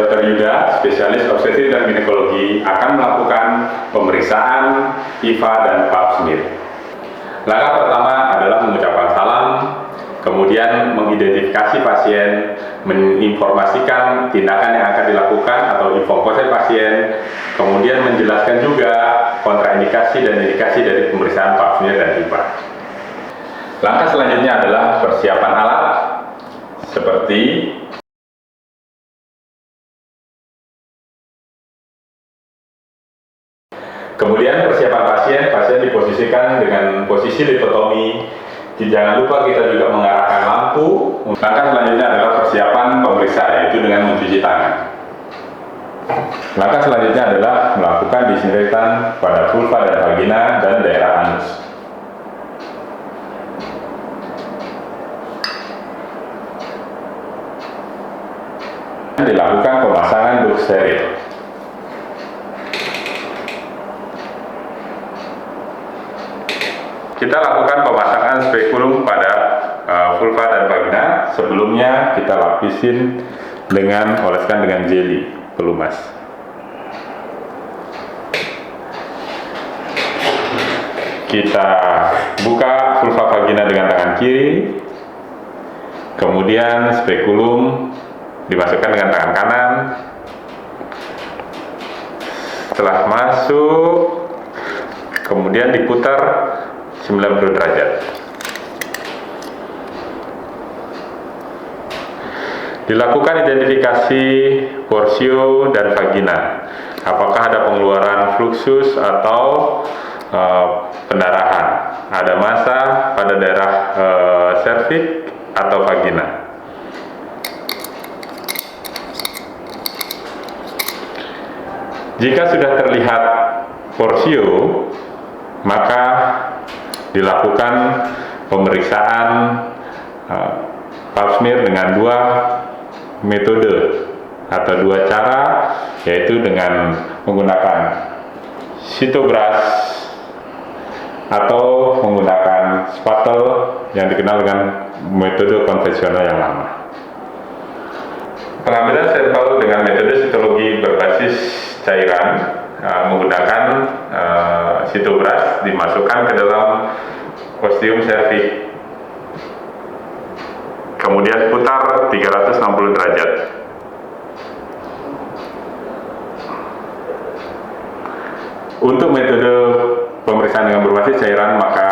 Dr. Yuda, spesialis obstetrik dan ginekologi, akan melakukan pemeriksaan IVA dan Pap smear. Langkah pertama adalah mengucapkan salam, kemudian mengidentifikasi pasien, menginformasikan tindakan yang akan dilakukan atau info konsen pasien, kemudian menjelaskan juga kontraindikasi dan indikasi dari pemeriksaan Pap smear dan IVA. Langkah selanjutnya adalah persiapan alat, seperti kemudian persiapan pasien diposisikan dengan posisi litotomi. Jangan lupa kita juga mengarahkan lampu. Langkah selanjutnya adalah persiapan pemeriksa, yaitu dengan mencuci tangan. Langkah selanjutnya adalah melakukan disinfektan pada vulva dan vagina dan daerah anus. Dilakukan pemasangan duk steril. Kita lakukan pemasangan spekulum pada vulva dan vagina. Sebelumnya kita lapisin oleskan dengan jeli pelumas. Kita buka vulva vagina dengan tangan kiri, kemudian spekulum dimasukkan dengan tangan kanan. Setelah masuk, kemudian diputar 90 derajat. Dilakukan identifikasi porsio dan vagina. Apakah ada pengeluaran fluksus atau pendarahan? Ada massa pada daerah serviks atau vagina? Jika sudah terlihat porsio, maka dilakukan pemeriksaan Pap smear dengan dua metode atau dua cara, yaitu dengan menggunakan sitobras atau menggunakan spatel yang dikenal dengan metode konvensional yang lama. Pengambilan sampel dengan metode sitologi berbasis cairan menggunakan sitobras dimasukkan ke dalam ostium cervix, kemudian putar 360 derajat. Untuk metode pemeriksaan dengan berbasis cairan, maka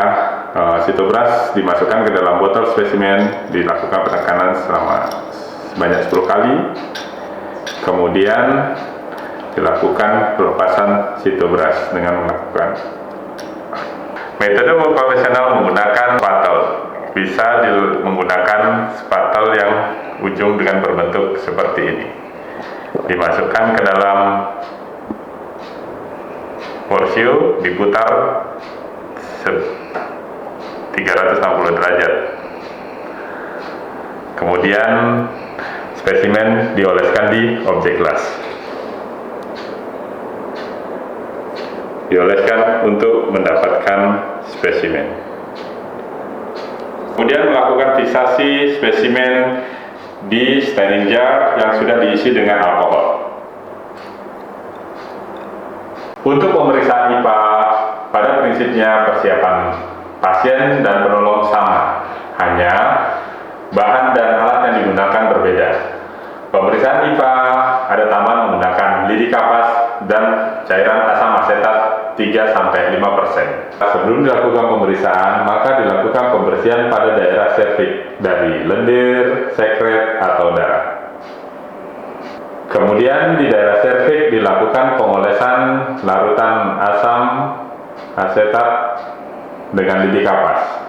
sitobras dimasukkan ke dalam botol spesimen, dilakukan penekanan sebanyak 10 kali, kemudian dilakukan pelepasan sitobras dengan melakukan metode konvensional menggunakan spatel. Bisa menggunakan spatel yang ujung dengan berbentuk seperti ini. Dimasukkan ke dalam porsio, diputar 360 derajat. Kemudian spesimen dioleskan di objek las. Dioleskan untuk mendapatkan spesimen. Kemudian melakukan fiksasi spesimen di standing jar yang sudah diisi dengan alkohol. Untuk pemeriksaan IVA, pada prinsipnya persiapan pasien dan penolong sama, hanya bahan dan alat yang digunakan berbeda. Pemeriksaan IVA ada tambahan menggunakan lidi kapas dan cairan asam asetat 3-5%. Sebelum dilakukan pemeriksaan, maka dilakukan pembersihan pada daerah serviks dari lendir, sekret, atau darah. Kemudian di daerah serviks dilakukan pengolesan larutan asam asetat dengan lidi kapas.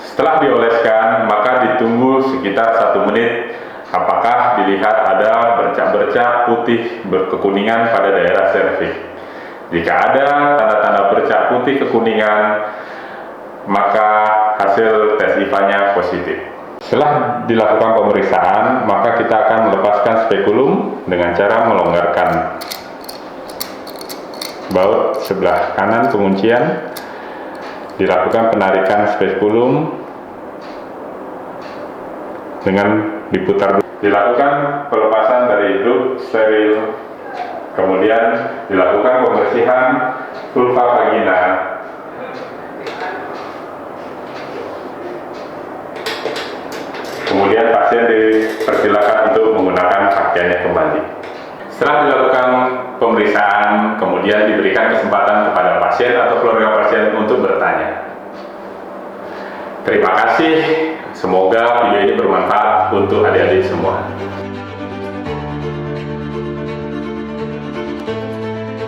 Setelah dioleskan, maka ditunggu sekitar 1 menit. Apakah dilihat ada bercak-bercak putih berkekuningan pada daerah serviks? Jika ada tanda-tanda bercak putih kekuningan, maka hasil tes IVA-nya positif. Setelah dilakukan pemeriksaan, maka kita akan melepaskan spekulum dengan cara melonggarkan baut sebelah kanan penguncian. Dilakukan penarikan spekulum dengan diputar. dilakukan pelepasan dari duk steril, kemudian dilakukan pembersihan vulva vagina, kemudian pasien dipersilakan untuk menggunakan pakaiannya kembali. Setelah dilakukan pemeriksaan, kemudian diberikan kesempatan kepada pasien atau keluarga pasien untuk bertanya. Terima kasih, semoga video ini bermanfaat untuk adik-adik semua.